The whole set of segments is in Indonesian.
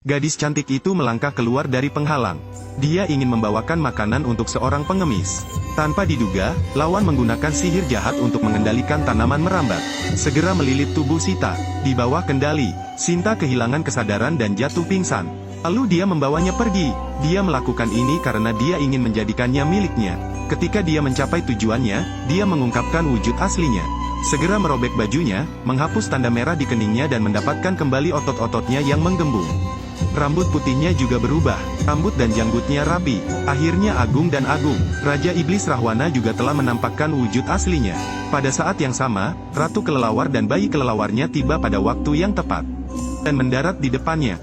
Gadis cantik itu melangkah keluar dari penghalang. Dia ingin membawakan makanan untuk seorang pengemis. Tanpa diduga, lawan menggunakan sihir jahat untuk mengendalikan tanaman merambat. Segera melilit tubuh Sita. Di bawah kendali, Sinta kehilangan kesadaran dan jatuh pingsan. Lalu dia membawanya pergi. Dia melakukan ini karena dia ingin menjadikannya miliknya. Ketika dia mencapai tujuannya, dia mengungkapkan wujud aslinya. Segera merobek bajunya, menghapus tanda merah di keningnya dan mendapatkan kembali otot-ototnya yang menggembung. Rambut putihnya juga berubah, rambut dan janggutnya rapi, akhirnya agung dan agung. Raja Iblis Rahwana juga telah menampakkan wujud aslinya. Pada saat yang sama, Ratu Kelelawar dan bayi kelelawarnya tiba pada waktu yang tepat, dan mendarat di depannya.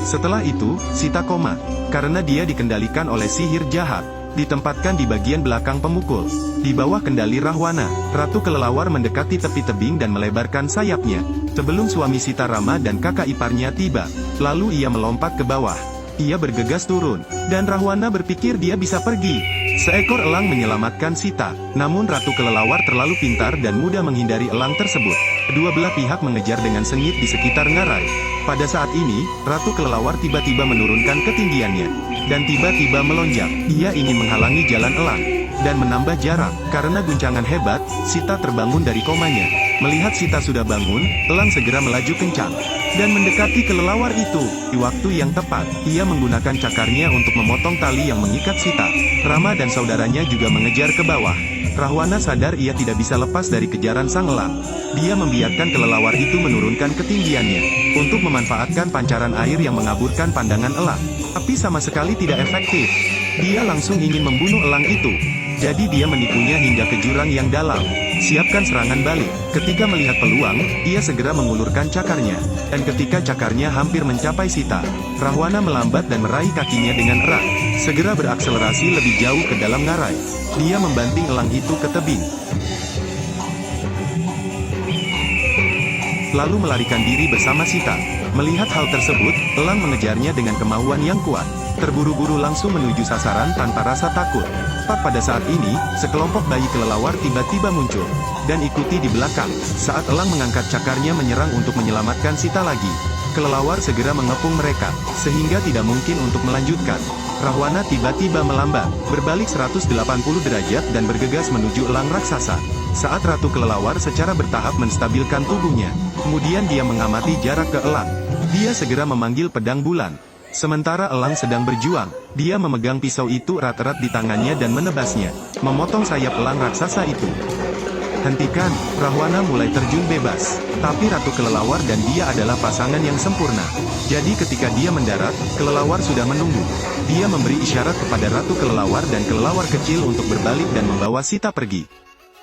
Setelah itu, Sita koma, karena dia dikendalikan oleh sihir jahat. Ditempatkan di bagian belakang pemukul. Di bawah kendali Rahwana, Ratu Kelelawar mendekati tepi tebing dan melebarkan sayapnya. Sebelum suami Sita Rama dan kakak iparnya tiba, lalu ia melompat ke bawah. Ia bergegas turun, dan Rahwana berpikir dia bisa pergi. Seekor elang menyelamatkan Sita, namun Ratu Kelelawar terlalu pintar dan mudah menghindari elang tersebut. Kedua belah pihak mengejar dengan sengit di sekitar ngarai. Pada saat ini, Ratu Kelelawar tiba-tiba menurunkan ketinggiannya, dan tiba-tiba melonjak. Ia ingin menghalangi jalan elang, dan menambah jarak. Karena guncangan hebat, Sita terbangun dari komanya. Melihat Sita sudah bangun, elang segera melaju kencang, dan mendekati kelelawar itu. Di waktu yang tepat, ia menggunakan cakarnya untuk memotong tali yang mengikat Sita. Rama dan saudaranya juga mengejar ke bawah. Rahwana sadar ia tidak bisa lepas dari kejaran sang elang. Dia membiarkan kelelawar itu menurunkan ketinggiannya, untuk memanfaatkan pancaran air yang mengaburkan pandangan elang. Tapi sama sekali tidak efektif. Dia langsung ingin membunuh elang itu. Jadi dia menipunya hingga ke jurang yang dalam. Siapkan serangan balik. Ketika melihat peluang, ia segera mengulurkan cakarnya. Dan ketika cakarnya hampir mencapai Sita, Rahwana melambat dan meraih kakinya dengan erat. Segera berakselerasi lebih jauh ke dalam ngarai. Dia membanting elang itu ke tebing, lalu melarikan diri bersama Sita. Melihat hal tersebut, elang mengejarnya dengan kemauan yang kuat. Terburu-buru langsung menuju sasaran tanpa rasa takut. Tepat pada saat ini, sekelompok bayi kelelawar tiba-tiba muncul, dan ikuti di belakang. Saat elang mengangkat cakarnya menyerang untuk menyelamatkan Sita lagi, kelelawar segera mengepung mereka, sehingga tidak mungkin untuk melanjutkan. Rahwana tiba-tiba melambat, berbalik 180 derajat dan bergegas menuju elang raksasa. Saat Ratu Kelelawar secara bertahap menstabilkan tubuhnya, kemudian dia mengamati jarak ke elang. Dia segera memanggil pedang bulan. Sementara elang sedang berjuang, dia memegang pisau itu erat-erat di tangannya dan menebasnya, memotong sayap elang raksasa itu. Hentikan, Rahwana mulai terjun bebas. Tapi Ratu Kelelawar dan dia adalah pasangan yang sempurna. Jadi ketika dia mendarat, kelelawar sudah menunggu. Dia memberi isyarat kepada Ratu Kelelawar dan kelelawar kecil untuk berbalik dan membawa Sita pergi.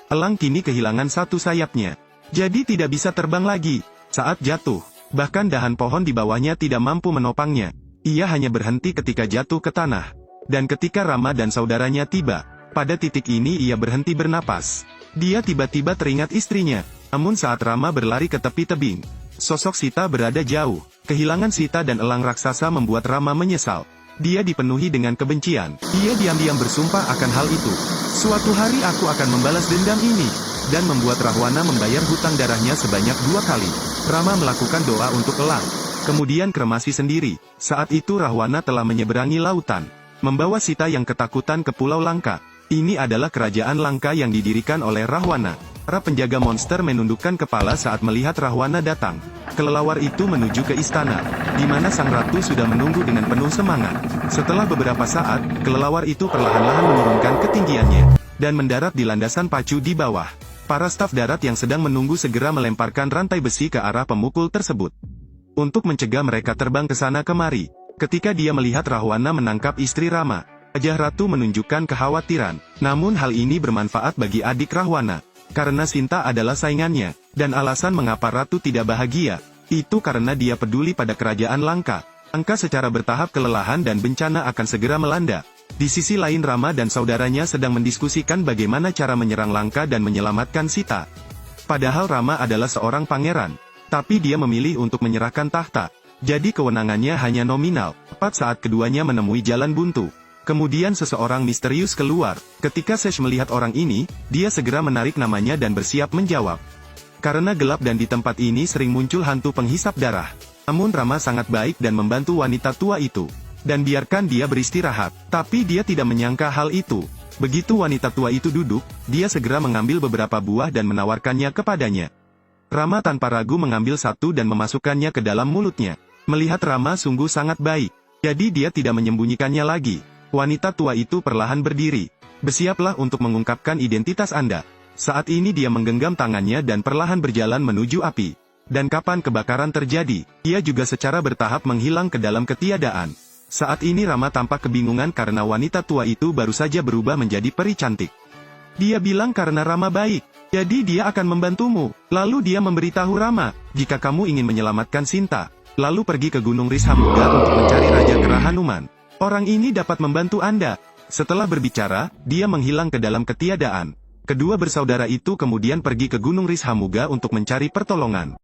Elang kini kehilangan satu sayapnya, jadi tidak bisa terbang lagi. Saat jatuh, bahkan dahan pohon di bawahnya tidak mampu menopangnya. Ia hanya berhenti ketika jatuh ke tanah. Dan ketika Rama dan saudaranya tiba, pada titik ini ia berhenti bernapas. Dia tiba-tiba teringat istrinya. Namun saat Rama berlari ke tepi tebing, sosok Sita berada jauh. Kehilangan Sita dan elang raksasa membuat Rama menyesal. Dia dipenuhi dengan kebencian. Dia diam-diam bersumpah akan hal itu. Suatu hari aku akan membalas dendam ini, dan membuat Rahwana membayar hutang darahnya sebanyak 2 kali. Rama melakukan doa untuk elang, kemudian kremasi sendiri. Saat itu Rahwana telah menyeberangi lautan, membawa Sita yang ketakutan ke Pulau Langka. Ini adalah kerajaan Langka yang didirikan oleh Rahwana. Para penjaga monster menundukkan kepala saat melihat Rahwana datang. Kelelawar itu menuju ke istana, di mana sang ratu sudah menunggu dengan penuh semangat. Setelah beberapa saat, kelelawar itu perlahan-lahan menurunkan ketinggiannya, dan mendarat di landasan pacu di bawah. Para staf darat yang sedang menunggu segera melemparkan rantai besi ke arah pemukul tersebut, untuk mencegah mereka terbang ke sana kemari. Ketika dia melihat Rahwana menangkap istri Rama, Wajah Ratu menunjukkan kekhawatiran. Namun hal ini bermanfaat bagi adik Rahwana, karena Sinta adalah saingannya. Dan alasan mengapa Ratu tidak bahagia, itu karena dia peduli pada kerajaan Langka. Langka secara bertahap kelelahan dan bencana akan segera melanda. Di sisi lain Rama dan saudaranya sedang mendiskusikan bagaimana cara menyerang Langka dan menyelamatkan Sita. Padahal Rama adalah seorang pangeran, tapi dia memilih untuk menyerahkan tahta. Jadi kewenangannya hanya nominal. Tepat saat keduanya menemui jalan buntu, kemudian seseorang misterius keluar. Ketika Sesh melihat orang ini, dia segera menarik namanya dan bersiap menjawab. Karena gelap dan di tempat ini sering muncul hantu penghisap darah, Namun Rama sangat baik dan membantu wanita tua itu. Dan biarkan dia beristirahat. Tapi dia tidak menyangka hal itu. Begitu wanita tua itu duduk, dia segera mengambil beberapa buah dan menawarkannya kepadanya. Rama tanpa ragu mengambil satu dan memasukkannya ke dalam mulutnya. Melihat Rama sungguh sangat baik. Jadi dia tidak menyembunyikannya lagi. Wanita tua itu perlahan berdiri. Bersiaplah untuk mengungkapkan identitas Anda. Saat ini dia menggenggam tangannya dan perlahan berjalan menuju api. Dan kapan kebakaran terjadi, ia juga secara bertahap menghilang ke dalam ketiadaan. Saat ini Rama tampak kebingungan karena wanita tua itu baru saja berubah menjadi peri cantik. Dia bilang karena Rama baik, jadi dia akan membantumu. Lalu dia memberitahu Rama, jika kamu ingin menyelamatkan Sinta, lalu pergi ke Gunung Rishamuga untuk mencari Raja Kera Hanuman. Orang ini dapat membantu Anda. Setelah berbicara, dia menghilang ke dalam ketiadaan. Kedua bersaudara itu kemudian pergi ke Gunung Rishamuga untuk mencari pertolongan.